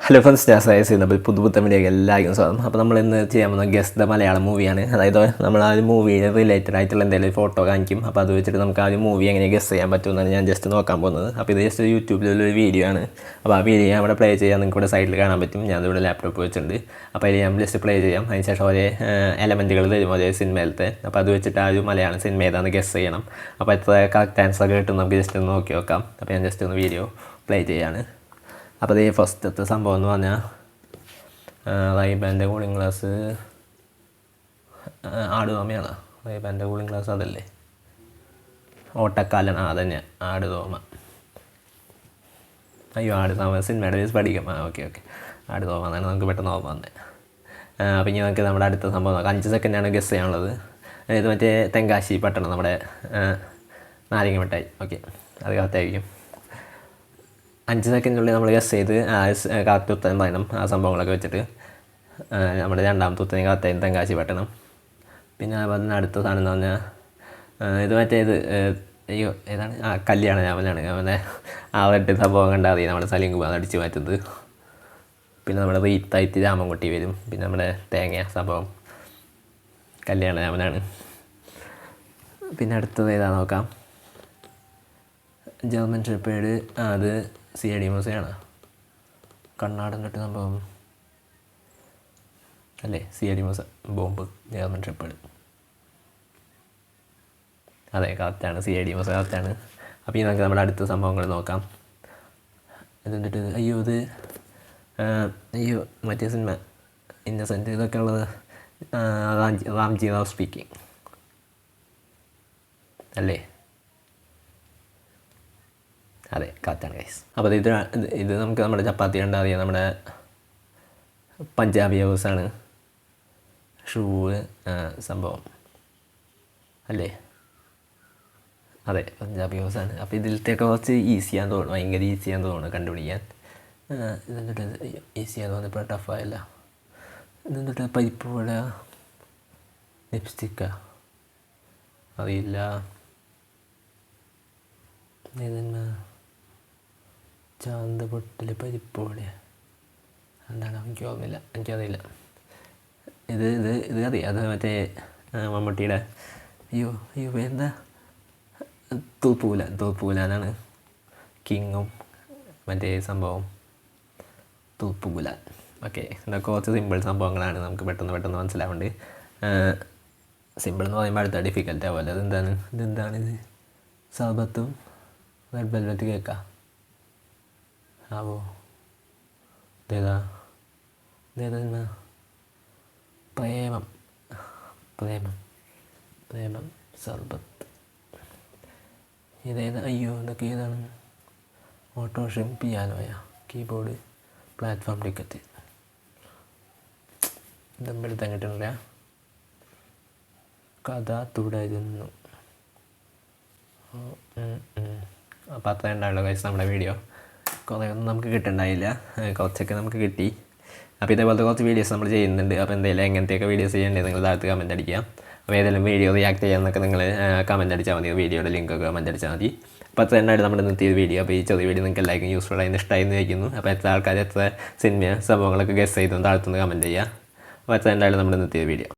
Hello friends, ഞാൻ science പുതുപുത്തമിലേക്ക് എല്ലാവർക്കും സ്വാഗതം. അപ്പോൾ നമ്മൾ ഇന്ന് ചെയ്യാൻ പോകുന്ന ഗസ് ദ മലയാളം മൂവിയാണ്. അതായത് നമ്മൾ ആ ഒരു മൂവിയിൽ റിലേറ്റഡ് ആയിട്ടുള്ള എന്തെങ്കിലും ഫോട്ടോ കാണിക്കും. അപ്പോൾ അത് വെച്ചിട്ട് നമുക്ക് ആ ഒരു മൂവി എങ്ങനെ ഗസ് ചെയ്യാൻ പറ്റുമെന്നാണ് ഞാൻ ജസ്റ്റ് നോക്കാൻ പോകുന്നത്. അപ്പോൾ ഇത് ജസ്റ്റ് യൂട്യൂബിലുള്ളൊരു വീഡിയോ ആണ്. അപ്പോൾ ആ വീഡിയോ ഞാൻ ഇവിടെ പ്ലേ ചെയ്യാൻ നിങ്ങൾക്ക് ഇവിടെ സൈഡിൽ കാണാൻ പറ്റും. ഞാനിവിടെ ലാപ്ടോപ്പ് വെച്ചിട്ടുണ്ട്. അപ്പോൾ അതിൽ ഞാൻ ജസ്റ്റ് പ്ലേ ചെയ്യാം. അതിനുശേഷം ഒരേ എലമെൻറ്റുകൾ തരും ഒരേ സിനിമയിലത്തെ. അപ്പോൾ അത് വെച്ചിട്ട് ആ ഒരു മലയാളം സിനിമ ഏതാണെന്ന് ഗസ് ചെയ്യണം. അപ്പോൾ എത്ര കറക്റ്റ് ആൻസർ കിട്ടും നമുക്ക് ജസ്റ്റ് ഒന്ന് നോക്കി നോക്കാം. അപ്പോൾ ഞാൻ ജസ്റ്റ് ഒന്ന് വീഡിയോ പ്ലേ ചെയ്യാണ്. അപ്പോൾ ഈ ഫസ്റ്റത്തെ സംഭവം എന്ന് പറഞ്ഞാൽ റൈബാൻ്റെ കൂളിംഗ് ഗ്ലാസ് ആടുതോമയാണ്. റൈബാൻ്റെ കൂളിംഗ് ഗ്ലാസ് അതല്ലേ? ഓട്ടക്കാലൻ, അതന്നെ ആടുതോമ. അയ്യോ, ആടുതോമ സിനിമയുടെ ബേസ് പഠിക്കാം. ഓക്കെ ആടുതോമ എന്നാണ് നമുക്ക് പെട്ടെന്ന് ഓർമ്മ വന്നത്. അപ്പോൾ ഇനി നമുക്ക് നമ്മുടെ അടുത്ത സംഭവം നോക്കാം. 5 സെക്കൻഡാണ് ഗസ് ചെയ്യാനുള്ളത്. ഇത് മറ്റേ തെങ്കാശി പട്ടണം, നമ്മുടെ നാരങ്ങ മിഠായി. ഓക്കെ, അത് കറക്റ്റായിരിക്കും. 5 സെക്കൻഡിനുള്ളിൽ നമ്മൾ ഗസ് ചെയ്ത് കറക്റ്റ് ഉത്തരം പറയണം. ആ സംഭവങ്ങളൊക്കെ വെച്ചിട്ട് നമ്മുടെ രണ്ടാമത്തെ ഉത്തരം കറക്റ്റായിരുന്നു തെങ്കാശി പട്ടണം. പിന്നെ അതുപോലെ അടുത്ത സാധനം എന്ന് പറഞ്ഞാൽ ഇത് മറ്റേത് അയ്യോ ഏതാണ്? കല്യാണ രാമനാണ്. അവനെ ആ ഒരൊറ്റ സംഭവം കണ്ടാൽ മതി നമ്മുടെ സലീം കുമാർ അടിച്ചു മാറ്റുന്നത്. പിന്നെ നമ്മുടെ റീത്തായിട്ട് രാമൻകുട്ടി വരും. പിന്നെ നമ്മുടെ തേങ്ങ സംഭവം കല്യാണ രാമനാണ്. പിന്നെ അടുത്തത് ഏതാ നോക്കാം. ജർമ്മൻ ഷെപ്പേർഡ്, അത് CID മൂസയാണ്. കണ്ണാടൻ കെട്ട് സംഭവം അല്ലേ? CID Moosa bomb, German shepherd. അതെ, കറക്റ്റാണ്. CID മൂസ കറക്റ്റാണ്. അപ്പോൾ ഇനി നമുക്ക് നമ്മുടെ അടുത്ത സംഭവങ്ങൾ നോക്കാം. ഇതെന്നിട്ട് അയ്യോ മറ്റേ സിനിമ ഇന്നസെൻറ്റ്, ഇതൊക്കെ ഉള്ളത് റാംജി റാവ് സ്പീക്കിംഗ് അല്ലേ? അതെ, കറക്റ്റാണ് ഗൈസ്. അപ്പോൾ ഇത് നമുക്ക് നമ്മുടെ ചപ്പാത്തി കണ്ടാൽ അറിയാം. നമ്മുടെ പഞ്ചാബി ഹൗസാണ്. ഷൂ സംഭവം അല്ലേ? അതെ, പഞ്ചാബി ഹൗസാണ്. അപ്പോൾ ഇതിലത്തെയൊക്കെ കുറച്ച് ഈസിയാന്ന് തോന്നുന്നു, ഭയങ്കര ഈസിയാന്ന് തോന്നുന്നു കണ്ടുപിടിക്കാൻ. ഇതെന്നിട്ട് ഈസിയാന്ന് തോന്നുന്നു, ഇപ്പോൾ ടഫായല്ല. ഇതെന്നിട്ട് പരിപ്പ് വട, ലിപ്സ്റ്റിക്കാ അറിയില്ല. ഇതെന്നാ ചാന്ത് പൊട്ടിൽ പരിപ്പ് വട എന്താണ്? എനിക്കറിയില്ല. ഇത് അറിയാം. അത് മറ്റേ മമ്മൂട്ടിയുടെ അയ്യോ എന്താ തൂപ്പുകുലാനാണ്. കിങ്ങും മറ്റേ സംഭവം തൂപ്പുകുലാൻ. ഓക്കെ, ഇതൊക്കെ കുറച്ച് സിമ്പിൾ സംഭവങ്ങളാണ്, നമുക്ക് പെട്ടെന്ന് മനസ്സിലാവുന്നുണ്ട്. സിമ്പിൾ എന്ന് പറയുമ്പോൾ അടുത്ത ഡിഫിക്കൽട്ട് ആവുമല്ലോ. ഇതെന്താണിത്? സർബത്തും റെഡ് വെൽവെറ്റ് കേക്കാ ആവോ? ഇതേതാ പ്രേമം സർബത്ത്. ഇതേതാ? അയ്യോ, ഇതൊക്കെ ഏതാണ്? ഓട്ടോറിക്ഷ, പിയാനോയാ, കീബോർഡ്, പ്ലാറ്റ്ഫോം ടിക്കറ്റ്. ഇതെടുത്ത് കിട്ടുന്നില്ല. കഥ തുടരുന്നു. അപ്പോൾ അത്ര ഉണ്ടാവുള്ളൂ ഗൈസ് നമ്മുടെ വീഡിയോ. കുറേ ഒന്നും നമുക്ക് കിട്ടുന്നുണ്ടായില്ല, കുറച്ചൊക്കെ നമുക്ക് കിട്ടി. അപ്പോൾ ഇതേപോലത്തെ കുറച്ച് വീഡിയോസ് നമ്മൾ ചെയ്യുന്നുണ്ട്. അപ്പോൾ എന്തെങ്കിലും എങ്ങനത്തെയൊക്കെ വീഡിയോസ് ചെയ്യേണ്ടത് നിങ്ങൾ താഴത്ത് കമൻറ്റ് അടിക്കുക. അപ്പോൾ ഏതെങ്കിലും വീഡിയോ റിയാക്ട് ചെയ്യാമെന്നൊക്കെ നിങ്ങൾ കമൻറ്റ് അടിച്ചാൽ മതി. വീഡിയോയുടെ ലിങ്കൊക്കെ കമൻറ്റ് അടിച്ചാൽ മതി. അപ്പോൾ അത്ര തന്നെയാണ് നമ്മുടെ ഇന്നത്തെ വീഡിയോ. അപ്പോൾ ഈ ചെറിയ വീഡിയോ നിങ്ങൾക്ക് എല്ലാവർക്കും യൂസ്ഫുൾ ആയി ഇഷ്ടമായിരുന്നു വയ്ക്കുന്നു. അപ്പോൾ എത്ര ആൾക്കാർ എത്ര സിനിമ സംഭവങ്ങളൊക്കെ ഗസ് ചെയ്തു താഴത്തുനിന്ന് കമൻറ്റ് ചെയ്യുക. അപ്പോൾ അത്ര തന്നെയാണ് നമ്മുടെ ഇന്നത്തെ വീഡിയോ.